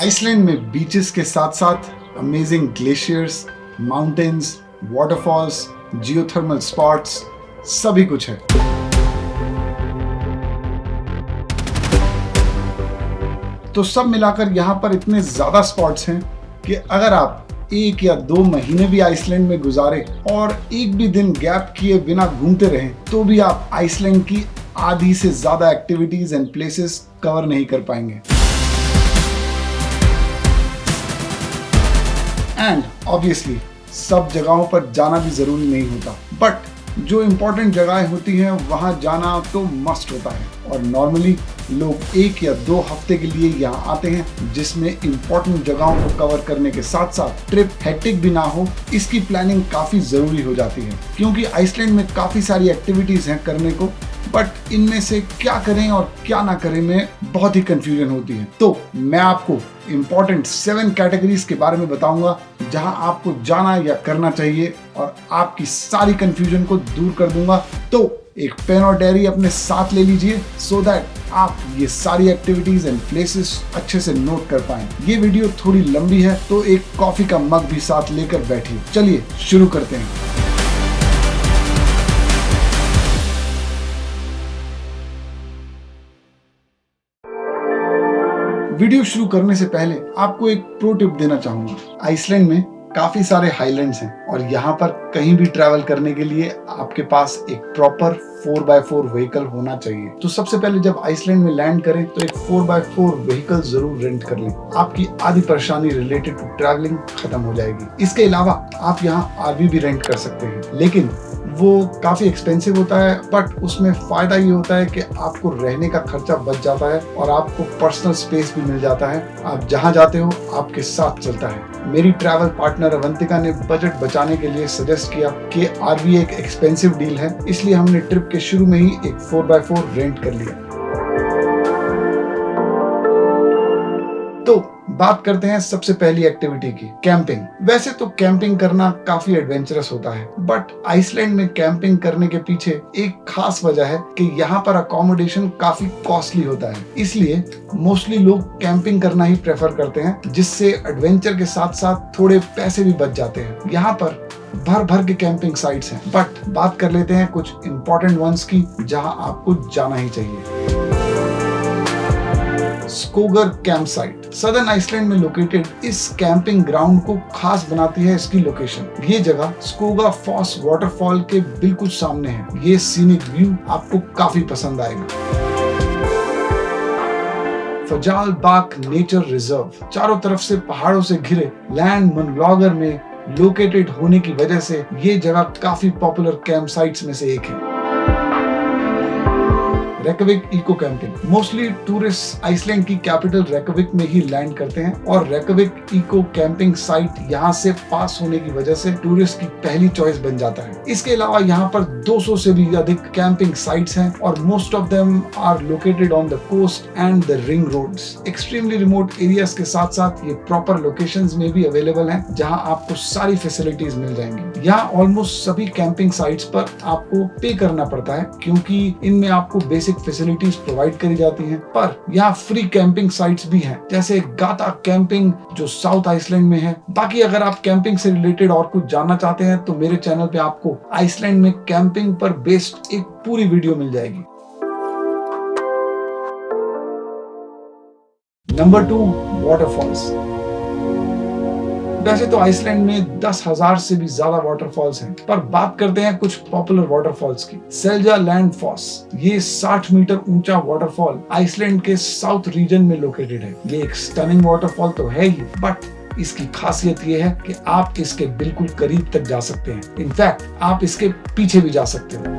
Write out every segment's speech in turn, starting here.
Iceland में beaches के साथ साथ amazing glaciers, mountains, waterfalls, geothermal spots सभी कुछ है। तो सब मिलाकर यहाँ पर इतने ज्यादा स्पॉट्स हैं कि अगर आप 1 या 2 महीने भी आइसलैंड में गुजारे और एक भी दिन गैप किए बिना घूमते रहें तो भी आप आइसलैंड की आधी से ज्यादा एक्टिविटीज एंड प्लेसेस कवर नहीं कर पाएंगे। एंड ऑब्वियसली सब जगहों पर जाना भी जरूरी नहीं होता, बट जो इम्पोर्टेंट जगहें होती हैं वहां जाना तो मस्ट होता है। और नॉर्मली लोग 1 या 2 हफ्ते के लिए यहाँ आते हैं, जिसमें इम्पोर्टेंट जगहों को कवर करने के साथ साथ ट्रिप हेक्टिक भी ना हो, इसकी प्लानिंग काफी जरूरी हो जाती है। क्योंकि आइसलैंड में काफी सारी एक्टिविटीज हैं करने को, बट इनमें से क्या करें और क्या ना करें में बहुत ही कंफ्यूजन होती है। तो मैं आपको इम्पोर्टेंट 7 कैटेगरीज के बारे में बताऊंगा जहां आपको जाना या करना चाहिए और आपकी सारी कंफ्यूजन को दूर कर दूंगा। तो एक पेन और डायरी अपने साथ ले लीजिए सो दैट आप ये सारी एक्टिविटीज एंड प्लेसेस अच्छे से नोट कर पाएं। ये वीडियो थोड़ी लंबी है तो एक कॉफी का मग भी साथ लेकर बैठिए। चलिए शुरू करते हैं। वीडियो शुरू करने से पहले आपको एक प्रो टिप देना चाहूंगा। आइसलैंड में काफी सारे हाईलैंड्स हैं और यहाँ पर कहीं भी ट्रैवल करने के लिए आपके पास एक प्रॉपर 4x4 व्हीकल होना चाहिए। तो सबसे पहले जब आइसलैंड में लैंड करें तो एक 4x4 व्हीकल जरूर रेंट कर लें। आपकी आधी परेशानी रिलेटेड टू ट्रैवलिंग खत्म हो जाएगी। इसके अलावा आप यहाँ आरवी भी रेंट कर सकते हैं, लेकिन वो काफी एक्सपेंसिव होता है, बट उसमें फायदा ये होता है कि आपको रहने का खर्चा बच जाता है और आपको पर्सनल स्पेस भी मिल जाता है। आप जहाँ जाते हो आपके साथ चलता है। मेरी ट्रैवल पार्टनर अवंतिका ने बजट बचाने के लिए सजेस्ट किया कि आरवी एक एक्सपेंसिव डील है, इसलिए हमने ट्रिप के शुरू में ही एक 4x4 रेंट कर लिया। तो बात करते हैं सबसे पहली एक्टिविटी की, कैंपिंग। वैसे तो कैंपिंग करना काफी एडवेंचरस होता है, बट आइसलैंड में कैंपिंग करने के पीछे एक खास वजह है कि यहाँ पर अकोमोडेशन काफी कॉस्टली होता है। इसलिए मोस्टली लोग कैंपिंग करना ही प्रेफर करते हैं, जिससे एडवेंचर के साथ साथ थोड़े पैसे भी बच जाते हैं। यहाँ पर भर भर के कैंपिंग साइट्स हैं, बट बात कर लेते हैं कुछ इंपॉर्टेंट वंस की जहां आपको जाना ही चाहिए। स्कोगर कैंप साइट सदर्न आइसलैंड में लोकेटेड इस कैंपिंग ग्राउंड को खास बनाती है इसकी लोकेशन। ये जगह स्कोगा फॉस वाटरफॉल के बिल्कुल सामने है। ये सीनिक व्यू आपको काफी पसंद आएगा। फजाल बाग नेचर रिजर्व चारों तरफ से पहाड़ों से घिरे लैंड मनलॉगर में लोकेटेड होने की वजह से ये जगह काफी पॉपुलर कैंप साइट्स में से एक है। Reykjavik eco camping mostly tourist Iceland की कैपिटल रेकविक में ही लैंड करते हैं और रेकविक इको कैंपिंग साइट यहाँ से पास होने की वजह से टूरिस्ट की पहली चॉइस बन जाता है। इसके अलावा यहाँ पर 200 से भी अधिक कैंपिंग साइट्स हैं और most of them are located on the coast and the ring roads. Extremely remote areas के साथ साथ ये प्रॉपर लोकेशंस में भी अवेलेबल हैं, जहाँ आपको सारी फैसिलिटीज मिल जाएंगी। यहाँ ऑलमोस्ट सभी कैंपिंग साइट्स पर आपको पे करना पड़ता है, क्योंकि इनमें आपको बेसिक फैसिलिटीज प्रोवाइड करी जाती हैं, पर यहाँ फ्री कैंपिंग साइट्स भी हैं, जैसे गाता कैंपिंग जो साउथ आइसलैंड में है। बाकी अगर आप कैंपिंग से रिलेटेड और कुछ जानना चाहते हैं तो मेरे चैनल पे आपको आइसलैंड में कैंपिंग पर बेस्ड एक पूरी वीडियो मिल जाएगी। Number 2, waterfalls. वैसे तो आइसलैंड में 10,000 से भी ज्यादा वाटरफॉल्स हैं, पर बात करते हैं कुछ पॉपुलर वाटरफॉल्स की। सेल्जा लैंड फॉस ये 60 मीटर ऊंचा वाटरफॉल आइसलैंड के साउथ रीजन में लोकेटेड है। ये एक स्टनिंग वाटरफॉल तो है ही, बट इसकी खासियत ये है कि आप इसके बिल्कुल करीब तक जा सकते हैं। इनफैक्ट आप इसके पीछे भी जा सकते हो।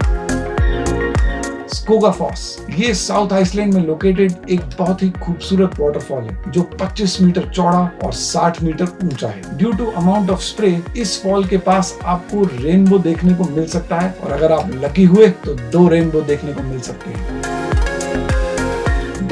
स्कोगा फॉस ये साउथ आइसलैंड में लोकेटेड एक बहुत ही खूबसूरत वाटरफॉल है जो 25 मीटर चौड़ा और 60 मीटर ऊंचा है। Due to amount of spray इस फॉल के पास आपको रेनबो देखने को मिल सकता है, और अगर आप लकी हुए तो 2 रेनबो देखने को मिल सकते हैं।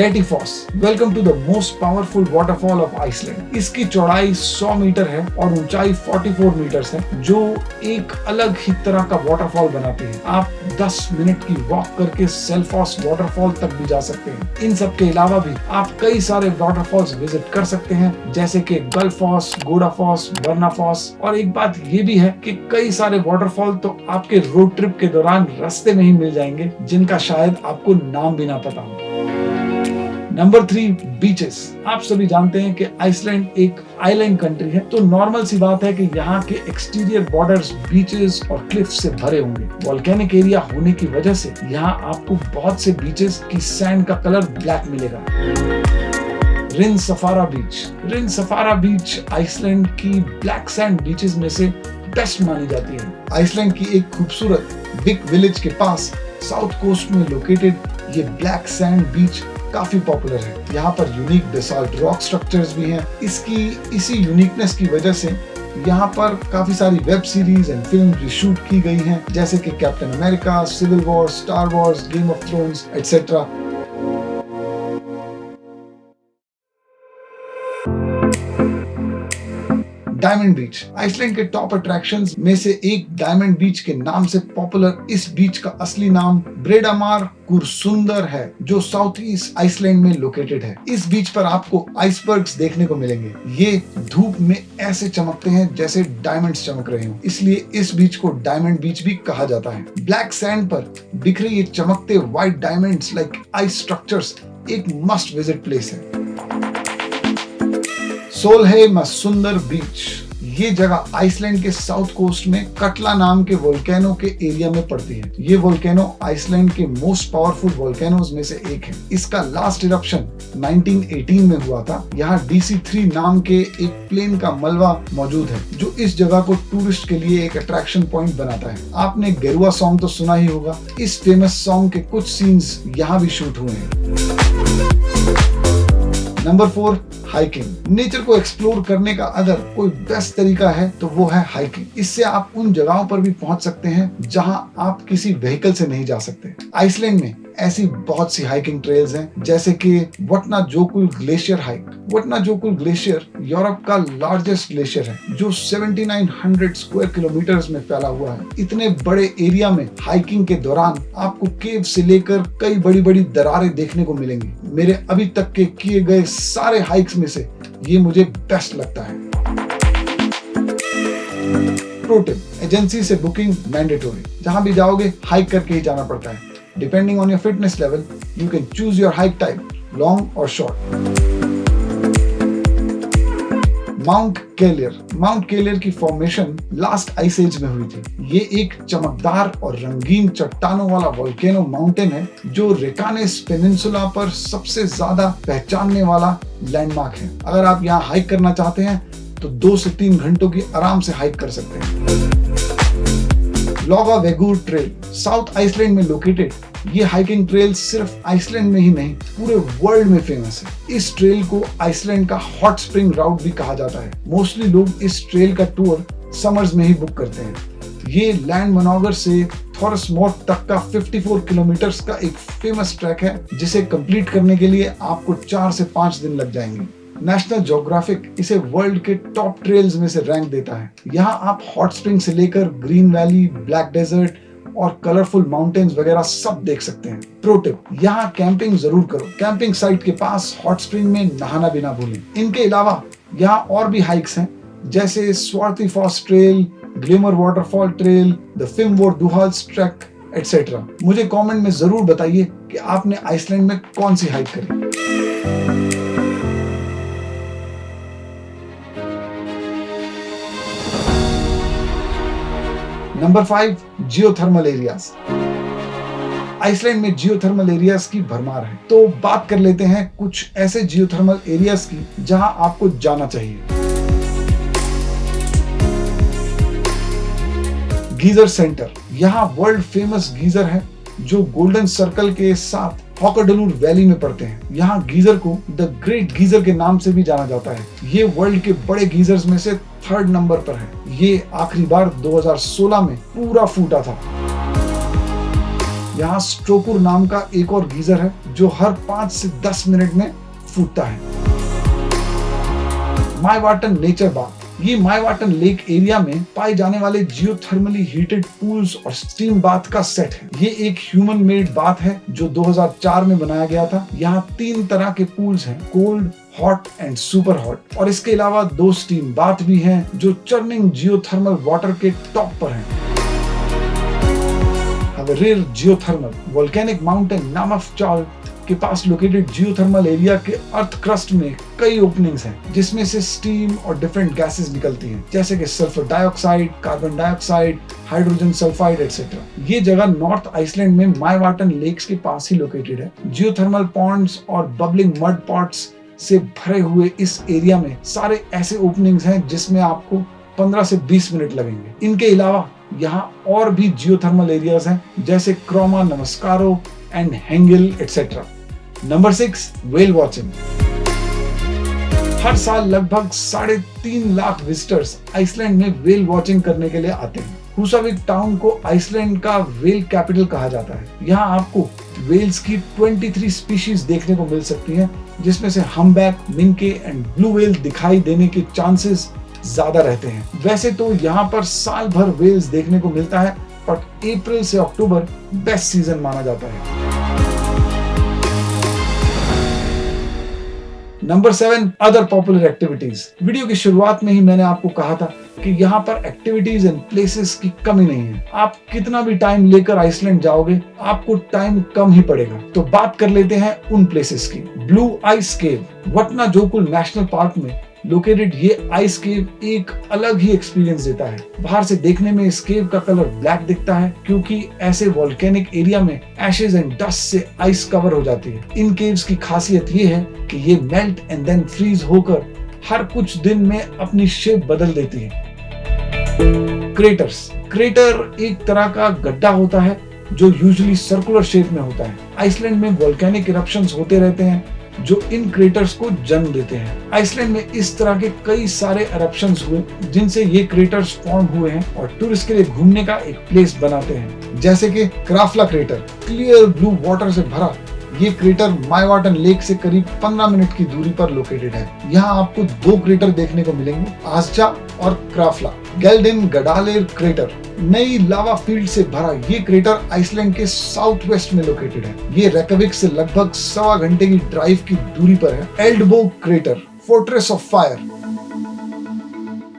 Dettifoss, welcome to the most powerful waterfall of Iceland. इसकी चौड़ाई 100 मीटर है और ऊंचाई 44 मीटर है, जो एक अलग ही तरह का वाटरफॉल बनाती है। आप 10 मिनट की वॉक करके सेल्फॉस वाटरफॉल तक भी जा सकते हैं। इन सब के अलावा भी आप कई सारे वाटरफॉल्स विजिट कर सकते हैं, जैसे कि गल्फॉस, गोडाफॉस, बर्नाफॉस। और एक बात ये भी है कि कई सारे वाटरफॉल तो आपके रोड ट्रिप के दौरान रास्ते में ही मिल जाएंगे, जिनका शायद आपको नाम भी ना पता हो। Number 3, beaches. आप सभी जानते हैं कि आइसलैंड एक आइलैंड कंट्री है, तो नॉर्मल सी बात है कि यहाँ के एक्सटीरियर बॉर्डर्स बीचेस और क्लिफ से भरे होंगे। वोल्केनिक एरिया होने की वजह से यहाँ आपको बहुत से बीचेस की सैंड का कलर ब्लैक मिलेगा। रिन सफारा बीच। रिन सफारा बीच आइसलैंड की ब्लैक सैंड बीचेस में से बेस्ट मानी जाती है। आइसलैंड की एक खूबसूरत बिग विलेज के पास साउथ कोस्ट में लोकेटेड ये ब्लैक सैंड बीच काफी पॉपुलर है। यहाँ पर यूनिक बेसाल्ट रॉक स्ट्रक्चर्स भी हैं। इसी यूनिकनेस की वजह से यहाँ पर काफी सारी वेब सीरीज एंड फिल्म भी शूट की गई हैं, जैसे कि Captain America, Civil War, Star Wars, Game of Thrones etcetera. Diamond Beach. Iceland के टॉप अट्रैक्शंस में से एक डायमंड बीच के नाम से पॉपुलर इस बीच का असली नाम ब्रेडामार कुरसुंदर है, जो साउथ ईस्ट आइसलैंड में लोकेटेड है। इस बीच पर आपको आइसबर्ग्स देखने को मिलेंगे। ये धूप में ऐसे चमकते हैं जैसे डायमंड्स चमक रहे हो, इसलिए इस बीच को डायमंड बीच भी कहा जाता है। ब्लैक सैंड पर बिखरे ये चमकते white diamonds like ice structures एक मस्ट विजिट प्लेस है। सोलहे मसुंदर बीच। ये जगह आइसलैंड के साउथ कोस्ट में कटला नाम के वोल्केनो के एरिया में पड़ती है। ये वोल्केनो आइसलैंड के मोस्ट पावरफुल वोल्केनोज में से एक है। इसका लास्ट इरप्शन 1918 में हुआ था। यहाँ DC-3 नाम के एक प्लेन का मलबा मौजूद है, जो इस जगह को टूरिस्ट के लिए एक अट्रैक्शन पॉइंट बनाता है। आपने गेरुआ सॉन्ग तो सुना ही होगा। इस फेमस सॉन्ग के कुछ सीन्स यहाँ भी शूट हुए हैं। Number 4, hiking. नेचर को एक्सप्लोर करने का अगर कोई बेस्ट तरीका है तो वो है हाइकिंग। इससे आप उन जगहों पर भी पहुंच सकते हैं जहां आप किसी व्हीकल से नहीं जा सकते। आइसलैंड में ऐसी बहुत सी हाइकिंग ट्रेल्स हैं, जैसे कि वटनाजोकुल ग्लेशियर हाइक। वटनाजोकुल ग्लेशियर यूरोप का लार्जेस्ट ग्लेशियर है, जो 7900 स्क्वायर किलोमीटर में फैला हुआ है। इतने बड़े एरिया में हाइकिंग के दौरान आपको केव से लेकर कई बड़ी बड़ी दरारें देखने को मिलेंगी। मेरे अभी तक के किए गए सारे हाइक्स में से ये मुझे बेस्ट लगता है। प्रो टिप, एजेंसी से बुकिंग मैंडेटरी। जहां भी जाओगे हाइक करके ही जाना पड़ता है। Depending on your fitness level, you can choose your hike type, long or short. Mount केलियर। माउंट केलियर की फॉर्मेशन लास्ट आइस एज में हुई थी। ये एक चमकदार और रंगीन चट्टानों वाला वोल्केनो माउंटेन है, जो रेकानेस पेनिनसुला पर सबसे ज्यादा पहचानने वाला लैंडमार्क है। अगर आप यहाँ हाइक करना चाहते हैं तो 2 से 3 घंटों की आराम से हाइक कर सकते हैं। लॉगा वेगूर ट्रेल। साउथ आइसलैंड में लोकेटेड ये हाइकिंग ट्रेल सिर्फ आइसलैंड में ही नहीं, पूरे वर्ल्ड में फेमस है। इस ट्रेल को आइसलैंड का हॉट स्प्रिंग राउट भी कहा जाता है। मोस्टली लोग इस ट्रेल का टूर समर्स में ही बुक करते हैं। ये लैंड मनोगर से थॉरसमोर्ट तक का 54 किलोमीटर का एक फेमस ट्रैक है, जिसे कंप्लीट करने के लिए आपको 4 से 5 दिन लग जाएंगे। नेशनल ज्योग्राफिक इसे वर्ल्ड के टॉप ट्रेल्स में से रैंक देता है। यहाँ आप हॉट स्प्रिंग से लेकर ग्रीन वैली, ब्लैक डेजर्ट और कलरफुल माउंटेन्स वगैरह सब देख सकते हैं। प्रो टिप, यहाँ कैंपिंग जरूर करो। कैंपिंग साइट के पास हॉट स्प्रिंग में नहाना भी ना भूलें। इनके अलावा यहाँ और भी हाइक्स हैं, जैसे Svartifoss trail, Glymur waterfall trail, the Fimmvorduhals track etcetera. मुझे कमेंट में जरूर बताइए कि आपने आइसलैंड में कौन सी हाइक करी। Number 5, geothermal areas. आइसलैंड में जियोथर्मल एरियाज की भरमार है, तो बात कर लेते हैं कुछ ऐसे जियोथर्मल एरियाज की जहां आपको जाना चाहिए। Geyser centre. यहाँ वर्ल्ड फेमस गीजर है, जो गोल्डन सर्कल के साथ हॉकरडलूर वैली में पड़ते हैं। यहाँ गीजर को द ग्रेट गीजर के नाम से भी जाना जाता है। ये वर्ल्ड के बड़े गीजर्स में से 3rd नंबर पर है। ये आखिरी बार 2016 में पूरा फूटा था। यहाँ स्ट्रोकुर नाम का एक और गीजर है जो हर 5 से 10 मिनट में फूटता है। मायवाटन नेचर बाथ, ये मायवाटन लेक एरिया में पाए जाने वाले जियोथर्मली हीटेड पूल्स और स्टीम बाथ का सेट है। ये एक ह्यूमन मेड बाथ है जो 2004 में बनाया गया था। यहाँ 3 तरह के पूल्स हैं, cold, hot and super hot, और इसके अलावा 2 स्टीम बाथ भी हैं जो चर्निंग जियोथर्मल वाटर के टॉप पर हैं। रेयर जियोथर्मल वोल्केनिक माउंटेन नामफचाल के पास लोकेटेड जियोथर्मल एरिया के अर्थ क्रस्ट में कई ओपनिंग्स हैं जिसमें से स्टीम और डिफरेंट गैसेस निकलती हैं, जैसे कि sulphur dioxide, carbon dioxide, hydrogen sulphide etcetera. ये जगह नॉर्थ आइसलैंड में मायवाटन लेक्स के पास ही लोकेटेड है। जियोथर्मल पॉन्ड्स और बबलिंग मड पॉट्स से भरे हुए इस एरिया में सारे ऐसे ओपनिंग्स हैं जिसमें आपको 15 से 20 मिनट लगेंगे। इनके अलावा यहाँ और भी जियोथर्मल एरियाज हैं जैसे क्रोमा, Namaskard and Hengill etcetera. Number 6, whale watching. हर साल लगभग 3.5 लाख विजिटर्स आइसलैंड में व्हेल वॉचिंग करने के लिए आते हैं। हुसाविक टाउन को आइसलैंड का व्हेल कैपिटल कहा जाता है। यहाँ आपको व्हेल्स की 23 स्पीशीज देखने को मिल सकती हैं, जिसमें से हम्बैक, मिंके एंड ब्लू व्हेल दिखाई देने के चांसेस ज्यादा रहते हैं। वैसे तो यहाँ पर साल भर व्हेल्स देखने को मिलता है, पर अप्रैल से अक्टूबर बेस्ट सीजन माना जाता है। Number 7, other popular activities. Video की शुरुआत में ही मैंने आपको कहा था कि यहाँ पर एक्टिविटीज एंड प्लेसेस की कमी नहीं है। आप कितना भी टाइम लेकर आइसलैंड जाओगे, आपको टाइम कम ही पड़ेगा। तो बात कर लेते हैं उन प्लेसेस की। ब्लू आइस केव, वटनाजोकुल नेशनल पार्क में लोकेटेड ये आइस केव एक अलग ही एक्सपीरियंस देता है। बाहर से देखने में इस केव का कलर ब्लैक दिखता है क्योंकि ऐसे वोल्केनिक एरिया में एशेज एंड डस्ट से आइस कवर हो जाती है। इन केव्स की खासियत ये है कि ये मेल्ट एंड देन फ्रीज होकर हर कुछ दिन में अपनी शेप बदल देती है। क्रेटर एक तरह का गड्ढा होता है जो यूजुअली सर्कुलर शेप में होता है। आइसलैंड में वोल्केनिक इरप्शंस होते रहते हैं जो इन क्रेटर्स को जन्म देते हैं। आइसलैंड में इस तरह के कई सारे इरप्शंस हुए जिनसे ये क्रेटर्स फॉर्म हुए हैं और टूरिस्ट के लिए घूमने का एक प्लेस बनाते हैं, जैसे कि क्राफ्ला क्रेटर, क्लियर ब्लू वाटर से भरा। ये क्रेटर मायवाटन लेक से करीब 15 मिनट की दूरी पर लोकेटेड है। यहाँ आपको 2 क्रेटर देखने को मिलेंगे, आस्जा और क्राफ्ला। गेल्डिन गडालेर क्रेटर नई लावा फील्ड से भरा ये क्रेटर आइसलैंड के साउथ वेस्ट में लोकेटेड है। ये रेकविक से लगभग 1.25 घंटे की ड्राइव की दूरी पर है। Eldborg crater, fortress of fire,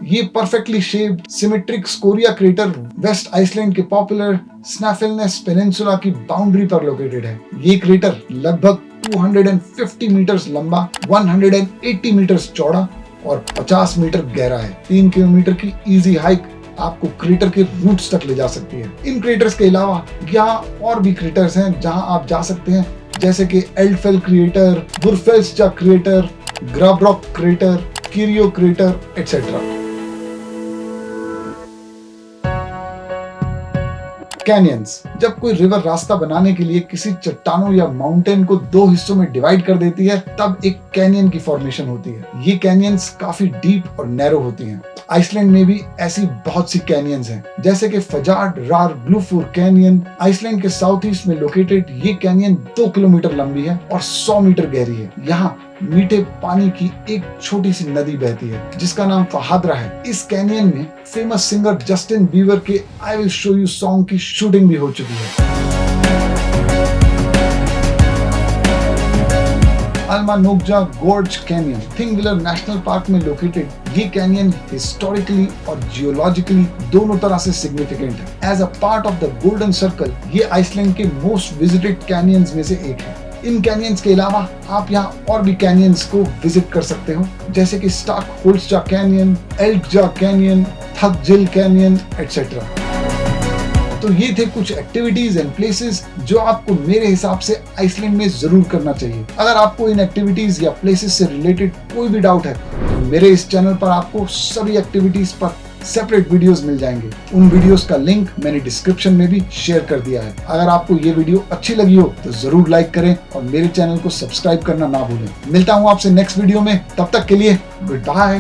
ये perfectly shaped symmetric scoria crater west Iceland के पॉपुलर स्नैफेलनेस पेनिनसुला की बाउंड्री पर लोकेटेड है। ये क्रेटर लगभग 250 मीटर्स लंबा, 180 मीटर्स चौड़ा और 50 मीटर गहरा है। 3 किलोमीटर की इजी हाइक आपको क्रेटर के रूट्स तक ले जा सकती है। इन क्रेटर्स के अलावा यहाँ और भी क्रेटर्स हैं जहाँ आप जा सकते हैं, जैसे कि एल्डफेल क्रेटर, बुरफेल्स्चा क्रेटर, ग्राब्रॉक क्रेटर, किरियो क्रेटर एक्सेट्रा। कैनियंस, जब कोई रिवर रास्ता बनाने के लिए किसी चट्टानों या माउंटेन को 2 हिस्सों में डिवाइड कर देती है, तब एक कैनियन की फॉर्मेशन होती है। ये कैनियंस काफी डीप और नैरो होती हैं। आइसलैंड में भी ऐसी बहुत सी कैनियंस हैं, जैसे कि फजार्ड रार ब्लूफूर कैनियन। आइसलैंड के साउथ ईस्ट में लोकेटेड ये कैनियन 2 किलोमीटर लंबी है और 100 मीटर गहरी है। यहाँ मीठे पानी की एक छोटी सी नदी बहती है जिसका नाम फहादरा है। इस कैनियन में फेमस सिंगर जस्टिन बीवर के I will show you song की शूटिंग भी हो चुकी है। Almannagja gorge canyon Thingvellir national park में लोकेटेड ये कैनियन हिस्टोरिकली और जियोलॉजिकली दोनों तरह से सिग्निफिकेंट है। As a part of the Golden Circle ये आइसलैंड के मोस्ट विजिटेड कैनियंस में से एक है। इन कैनियंस के अलावा आप यहाँ और भी कैनियंस को विजिट कर सकते हो, जैसे कि स्टार्कहोल्स्जा कैनियन, एल्कजा कैनियन, थकजिल कैनियन एक्सेट्रा। तो ये थे कुछ एक्टिविटीज एंड प्लेसेस जो आपको मेरे हिसाब से आइसलैंड में जरूर करना चाहिए। अगर आपको इन एक्टिविटीज या प्लेसेस से रिलेटेड कोई भी डाउट है तो मेरे इस चैनल पर आपको सभी एक्टिविटीज पर सेपरेट वीडियोस मिल जाएंगे। उन वीडियोस का लिंक मैंने डिस्क्रिप्शन में भी शेयर कर दिया है। अगर आपको ये वीडियो अच्छी लगी हो तो जरूर लाइक करें और मेरे चैनल को सब्सक्राइब करना ना भूलें। मिलता हूँ आपसे नेक्स्ट वीडियो में, तब तक के लिए गुड बाय।